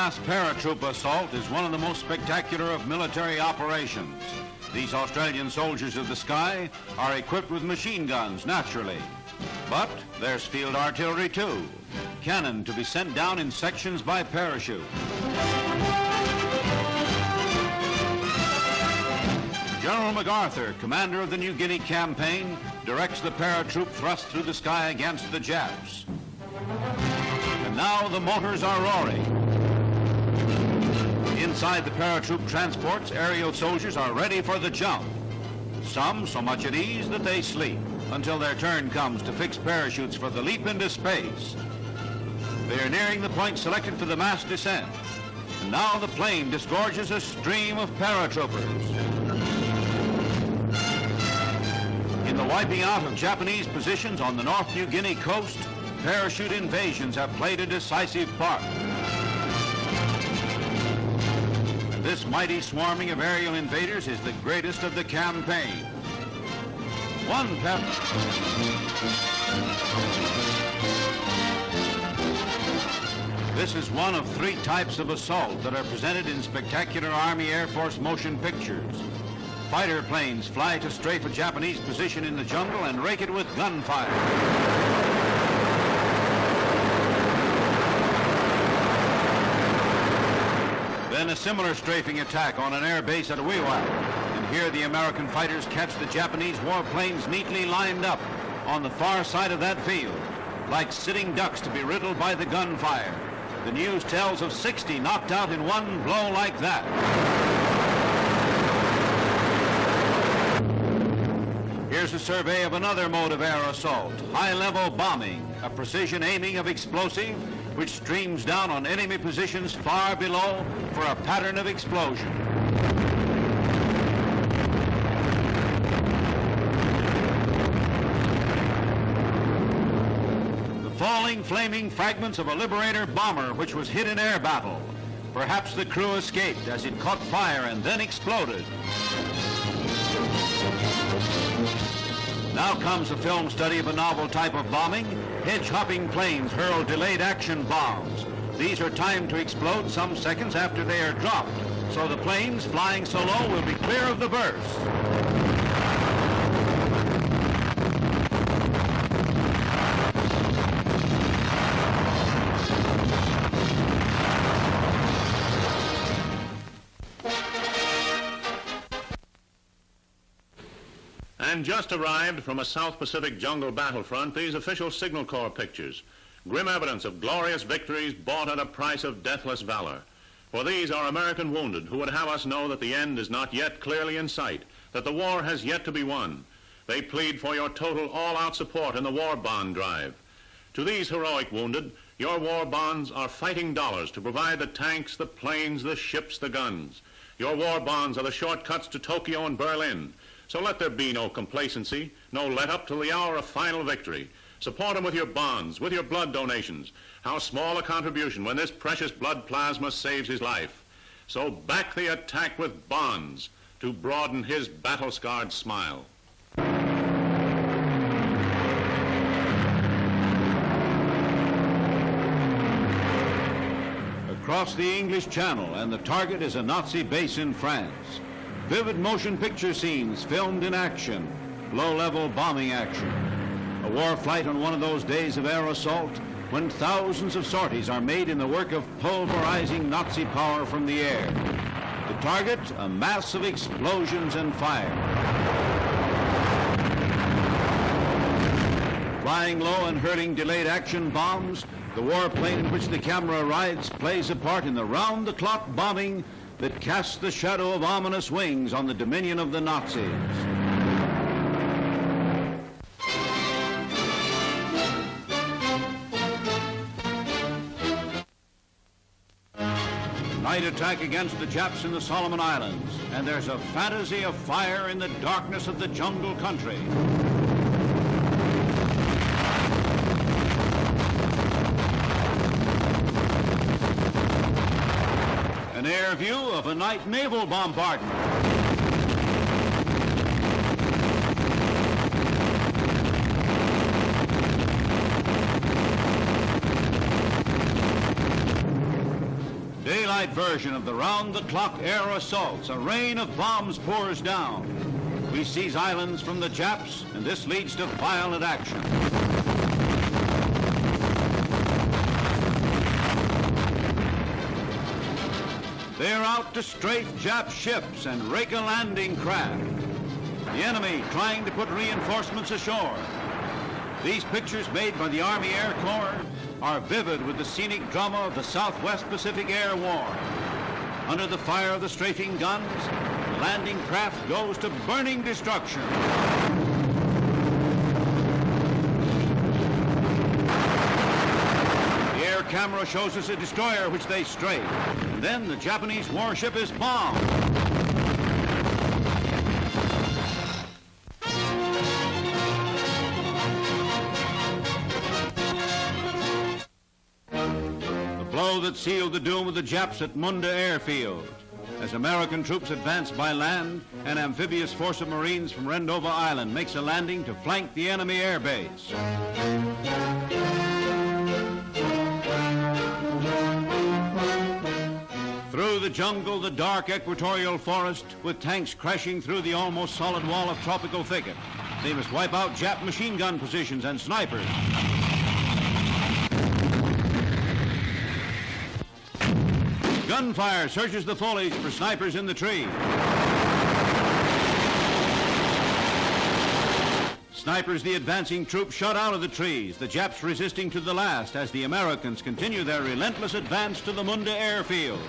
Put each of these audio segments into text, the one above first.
mass paratroop assault is one of the most spectacular of military operations. These Australian soldiers of the sky are equipped with machine guns, naturally. But there's field artillery too. Cannon to be sent down in sections by parachute. General MacArthur, commander of the New Guinea campaign, directs the paratroop thrust through the sky against the Japs. And now the motors are roaring. Inside the paratroop transports, aerial soldiers are ready for the jump. Some so much at ease that they sleep until their turn comes to fix parachutes for the leap into space. They are nearing the point selected for the mass descent. And now the plane disgorges a stream of paratroopers. In the wiping out of Japanese positions on the North New Guinea coast, parachute invasions have played a decisive part. And this mighty swarming of aerial invaders is the greatest of the campaign. This is one of 3 types of assault that are presented in spectacular Army Air Force motion pictures. Fighter planes fly to strafe a Japanese position in the jungle and rake it with gunfire. Then a similar strafing attack on an air base at Wewak. And here the American fighters catch the Japanese warplanes neatly lined up on the far side of that field, like sitting ducks to be riddled by the gunfire. The news tells of 60 knocked out in one blow like that. Here's a survey of another mode of air assault, high-level bombing, a precision aiming of explosive which streams down on enemy positions far below for a pattern of explosion. The falling, flaming fragments of a Liberator bomber which was hit in air battle. Perhaps the crew escaped as it caught fire and then exploded. Now comes a film study of a novel type of bombing. Hedge-hopping planes hurl delayed action bombs. These are timed to explode some seconds after they are dropped, so the planes flying so low will be clear of the burst. And just arrived from a South Pacific jungle battlefront, these official Signal Corps pictures. Grim evidence of glorious victories bought at a price of deathless valor. For these are American wounded who would have us know that the end is not yet clearly in sight, that the war has yet to be won. They plead for your total all-out support in the war bond drive. To these heroic wounded, your war bonds are fighting dollars to provide the tanks, the planes, the ships, the guns. Your war bonds are the shortcuts to Tokyo and Berlin. So let there be no complacency, no let-up till the hour of final victory. Support them with your bonds, with your blood donations. How small a contribution when this precious blood plasma saves his life. So back the attack with bonds to broaden his battle-scarred smile. Across the English Channel, and the target is a Nazi base in France. Vivid motion picture scenes filmed in action, low-level bombing action. A war flight on one of those days of air assault when thousands of sorties are made in the work of pulverizing Nazi power from the air. The target, a mass of explosions and fire. Flying low and hurling delayed action bombs, the warplane in which the camera rides plays a part in the round-the-clock bombing that casts the shadow of ominous wings on the dominion of the Nazis. Night attack against the Japs in the Solomon Islands, and there's a fantasy of fire in the darkness of the jungle country. An air view of a night naval bombardment. version of the round-the-clock air assaults. A rain of bombs pours down. We seize islands from the Japs, and this leads to violent action. They're out to strafe Jap ships and rake a landing craft. The enemy trying to put reinforcements ashore. These pictures made by the Army Air Corps are vivid with the scenic drama of the Southwest Pacific Air War. Under the fire of the strafing guns, the landing craft goes to burning destruction. The air camera shows us a destroyer which they strafe. And then the Japanese warship is bombed. That sealed the doom of the Japs at Munda Airfield. As American troops advance by land, an amphibious force of Marines from Rendova Island makes a landing to flank the enemy air base. Through the jungle, the dark equatorial forest, with tanks crashing through the almost solid wall of tropical thicket. They must wipe out Jap machine gun positions and snipers. Gunfire searches the foliage for snipers in the trees. Snipers the advancing troops shot out of the trees, the Japs resisting to the last as the Americans continue their relentless advance to the Munda airfield.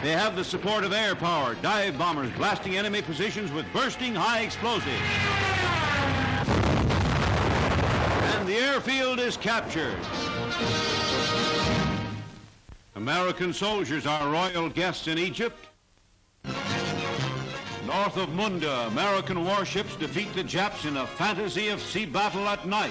They have the support of air power, dive bombers blasting enemy positions with bursting high explosives. And the airfield is captured. American soldiers are royal guests in Egypt. North of Munda, American warships defeat the Japs in a fantasy of sea battle at night.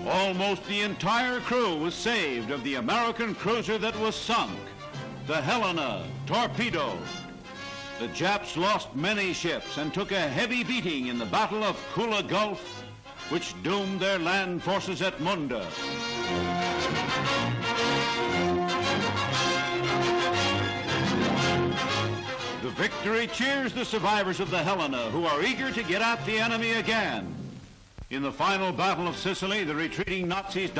Almost the entire crew was saved of the American cruiser that was sunk, the Helena torpedo. The Japs lost many ships and took a heavy beating in the Battle of Kula Gulf, which doomed their land forces at Munda. The victory cheers the survivors of the Helena, who are eager to get at the enemy again. In the final Battle of Sicily, the retreating Nazis